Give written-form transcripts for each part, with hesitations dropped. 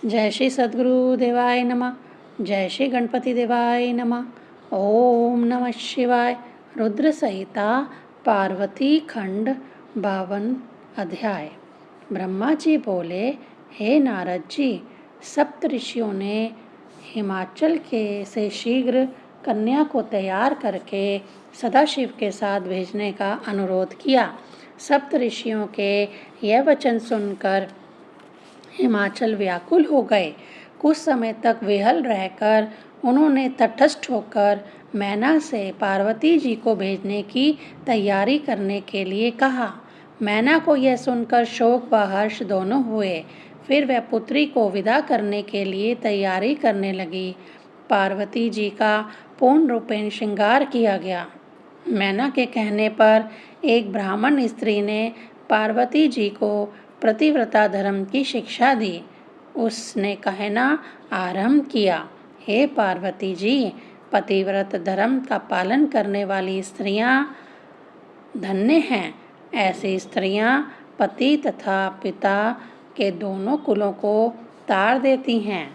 जय श्री सद्गुरु देवाय नमः। जय श्री गणपति देवाय नमः। ओम नमः शिवाय। रुद्र संहिता पार्वती खंड 52 अध्याय। ब्रह्मा जी बोले, हे नारद जी, सप्त ऋषियों ने हिमाचल के से शीघ्र कन्या को तैयार करके सदाशिव के साथ भेजने का अनुरोध किया। सप्त ऋषियों के यह वचन सुनकर हिमाचल व्याकुल हो गए। कुछ समय तक विहल रहकर उन्होंने तटस्थ होकर मैना से पार्वती जी को भेजने की तैयारी करने के लिए कहा। मैना को यह सुनकर शोक व हर्ष दोनों हुए। फिर वह पुत्री को विदा करने के लिए तैयारी करने लगी। पार्वती जी का पूर्ण रूपेण श्रृंगार किया गया। मैना के कहने पर एक ब्राह्मण स्त्री ने पार्वती जी को पतिव्रता धर्म की शिक्षा दी। उसने कहना आरंभ किया, हे पार्वती जी, पतिव्रत धर्म का पालन करने वाली स्त्रियां धन्य हैं। ऐसी स्त्रियां पति तथा पिता के दोनों कुलों को तार देती हैं।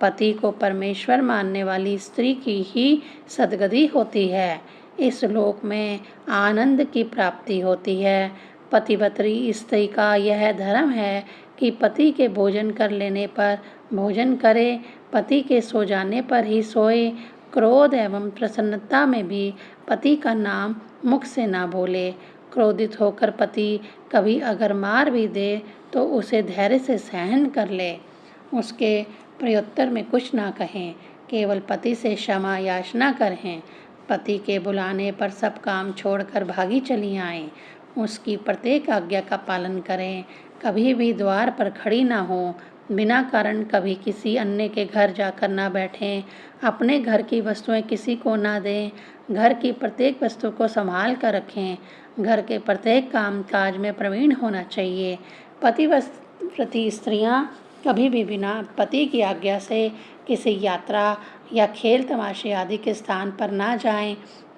पति को परमेश्वर मानने वाली स्त्री की ही सद्गति होती है। इस लोक में आनंद की प्राप्ति होती है। पतिव्रती स्त्री का यह धर्म है कि पति के भोजन कर लेने पर भोजन करे, पति के सो जाने पर ही सोए, क्रोध एवं प्रसन्नता में भी पति का नाम मुख से ना बोले। क्रोधित होकर पति कभी अगर मार भी दे तो उसे धैर्य से सहन कर ले, उसके प्रत्युत्तर में कुछ ना कहें, केवल पति से क्षमा याचना करें। पति के बुलाने पर सब काम छोड़कर भागी चली आएं। उसकी प्रत्येक आज्ञा का पालन करें। कभी भी द्वार पर खड़ी ना हो। बिना कारण कभी किसी अन्य के घर जाकर ना बैठें। अपने घर की वस्तुएं किसी को ना दें। घर की प्रत्येक वस्तु को संभाल कर रखें। घर के प्रत्येक काम काज में प्रवीण होना चाहिए। पतिव्रती स्त्रियां कभी भी बिना पति की आज्ञा से किसी यात्रा या खेल तमाशे आदि के स्थान पर ना जाएं।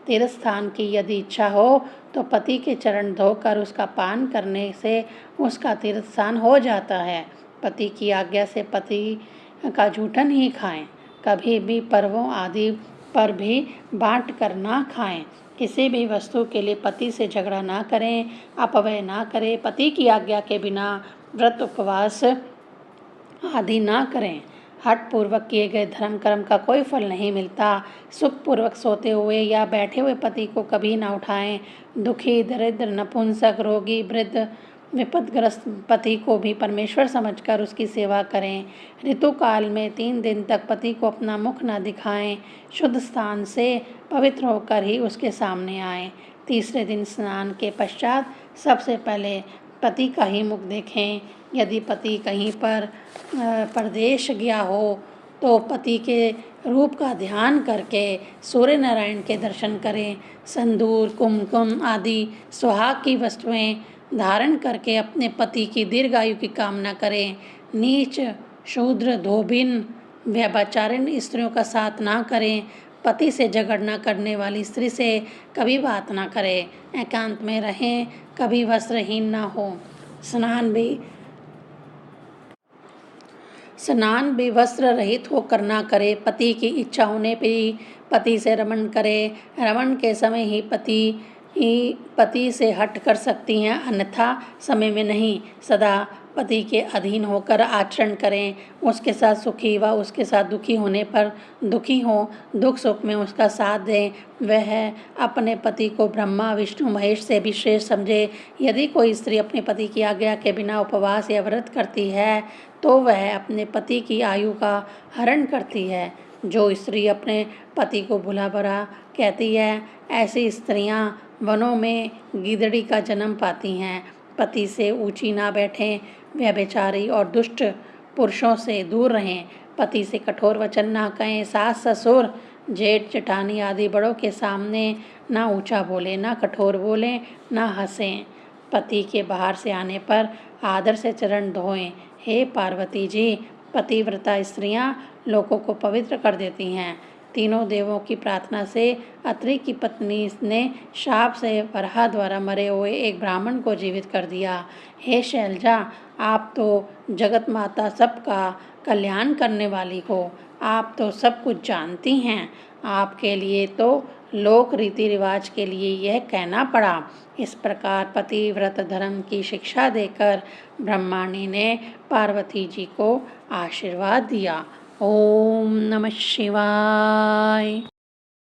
तीर्थ स्थान की यदि इच्छा हो तो पति के चरण धोकर उसका पान करने से उसका तीर्थ स्थान हो जाता है। पति की आज्ञा से पति का जूठन ही खाएं। कभी भी पर्वों आदि पर भी बांट कर ना खाएं। किसी भी वस्तु के लिए पति से झगड़ा ना करें, अपव्यय ना करें। पति की आज्ञा के बिना व्रत उपवास आदि ना करें। हठ पूर्वक किए गए धर्म कर्म का कोई फल नहीं मिलता। सुख पूर्वक सोते हुए या बैठे हुए पति को कभी ना उठाएं। दुखी, दरिद्र, नपुंसक, रोगी, वृद्ध, विपदग्रस्त पति को भी परमेश्वर समझकर उसकी सेवा करें। ऋतु काल में 3 दिन तक पति को अपना मुख न दिखाएं। शुद्ध स्थान से पवित्र होकर ही उसके सामने आएं। तीसरे दिन स्नान के पश्चात सबसे पहले पति का ही मुख देखें। यदि पति कहीं पर परदेश गया हो तो पति के रूप का ध्यान करके सूर्य नारायण के दर्शन करें। संदूर, कुमकुम आदि सुहाग की वस्तुएं धारण करके अपने पति की दीर्घायु की कामना करें। नीच, शूद्र, धोबिन, व्यभिचारिणी स्त्रियों का साथ ना करें। पति से झगड़ना करने वाली स्त्री से कभी बात ना करें। एकांत में रहें, कभी वस्त्रहीन ना हो। स्नान भी वस्त्र रहित होकर ना करे। पति की इच्छा होने पर ही पति से रमण करे। रमण के समय ही पति से हट कर सकती हैं, अन्यथा समय में नहीं। सदा पति के अधीन होकर आचरण करें। उसके साथ सुखी व उसके साथ दुखी होने पर दुखी हो, दुख सुख में उसका साथ दें। वह अपने पति को ब्रह्मा, विष्णु, महेश से भी श्रेष्ठ समझे। यदि कोई स्त्री अपने पति की आज्ञा के बिना उपवास या व्रत करती है तो वह अपने पति की आयु का हरण करती है। जो स्त्री अपने पति को भुला भरा कहती है, ऐसी स्त्रियां वनों में गीदड़ी का जन्म पाती हैं। पति से ऊंची ना बैठें। व्यभिचारी और दुष्ट पुरुषों से दूर रहें। पति से कठोर वचन ना कहें। सास, ससुर, जेठ, जेठानी आदि बड़ों के सामने ना ऊंचा बोले, ना कठोर बोलें, ना हंसें। पति के बाहर से आने पर आदर से चरण धोएं। हे पार्वती जी, पतिव्रता स्त्रियां लोगों को पवित्र कर देती हैं। तीनों देवों की प्रार्थना से अत्रि की पत्नी ने शाप से वराह द्वारा मरे हुए एक ब्राह्मण को जीवित कर दिया। हे शैलजा, आप तो जगत माता सबका कल्याण करने वाली हो, आप तो सब कुछ जानती हैं। आपके लिए तो लोक रीति रिवाज के लिए यह कहना पड़ा। इस प्रकार पतिव्रत धर्म की शिक्षा देकर ब्रह्माणी ने पार्वती जी को आशीर्वाद दिया। ओम नमः शिवाय।